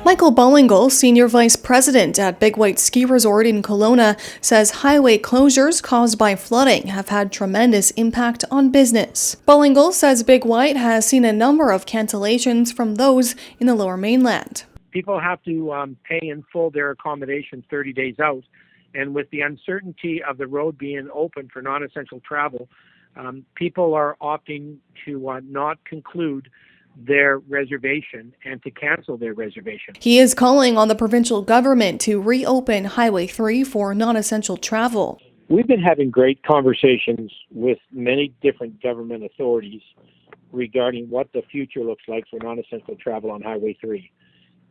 Michael Ballingall, Senior Vice President at Big White Ski Resort in Kelowna, says highway closures caused by flooding have had tremendous impact on business. Ballingall says Big White has seen a number of cancellations from those in the Lower Mainland. People have to pay in full their accommodations 30 days out, and with the uncertainty of the road being open for non-essential travel, people are opting to not conclude their reservation and to cancel their reservation. He is calling on the provincial government to reopen Highway 3 for non-essential travel. We've been having great conversations with many different government authorities regarding what the future looks like for non-essential travel on Highway 3.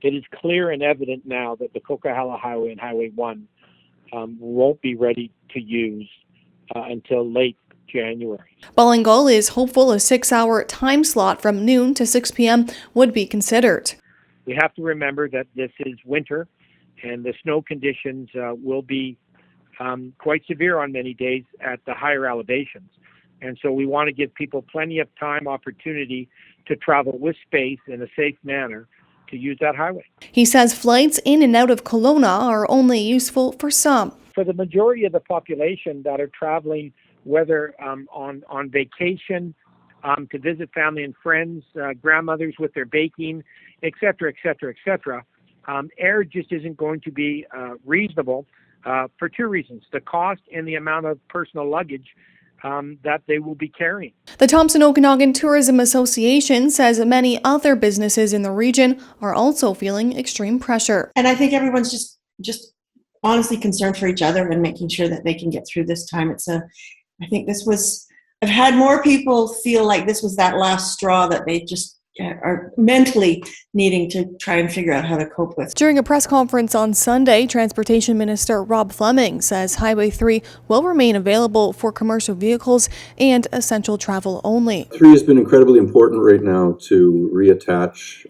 It is clear and evident now that the Coquihalla Highway and Highway 1 won't be ready to use until late January. Ballingall is hopeful a 6-hour time slot from noon to 6 p.m. would be considered. We have to remember that this is winter and the snow conditions will be quite severe on many days at the higher elevations. And so we want to give people plenty of time, opportunity to travel with space in a safe manner to use that highway. He says flights in and out of Kelowna are only useful for some. For the majority of the population that are traveling, whether on vacation, to visit family and friends, grandmothers with their baking, et cetera, air just isn't going to be reasonable for two reasons: the cost and the amount of personal luggage that they will be carrying. The Thompson Okanagan Tourism Association says many other businesses in the region are also feeling extreme pressure. And I think everyone's just honestly concerned for each other and making sure that they can get through this time. I've had more people feel like this was that last straw that they just are mentally needing to try and figure out how to cope with. During a press conference on Sunday, Transportation Minister Rob Fleming says Highway 3 will remain available for commercial vehicles and essential travel only. 3 has been incredibly important right now to reattach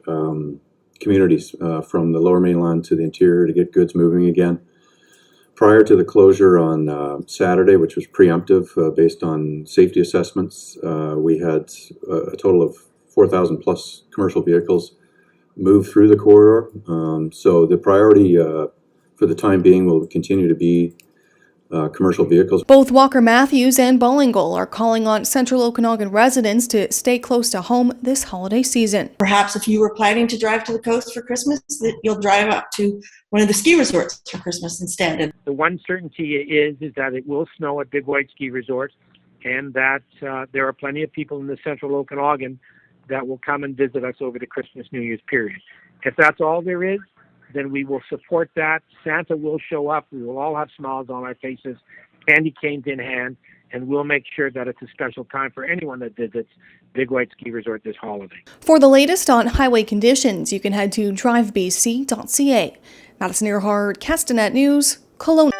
communities from the Lower Mainland to the interior to get goods moving again. Prior to the closure on Saturday, which was preemptive based on safety assessments, we had a total of 4,000 plus commercial vehicles move through the corridor. So the priority for the time being will continue to be commercial vehicles. Both Walker Matthews and Ballingall are calling on Central Okanagan residents to stay close to home this holiday season. Perhaps if you were planning to drive to the coast for Christmas, that you'll drive up to one of the ski resorts for Christmas instead. And the one certainty is that it will snow at Big White Ski Resort, and that there are plenty of people in the Central Okanagan that will come and visit us over the Christmas New Year's period. If that's all there is, then we will support that. Santa will show up. We will all have smiles on our faces, candy canes in hand, and we'll make sure that it's a special time for anyone that visits Big White Ski Resort this holiday. For the latest on highway conditions, you can head to drivebc.ca. Madison Earhart, Castanet News, Kelowna.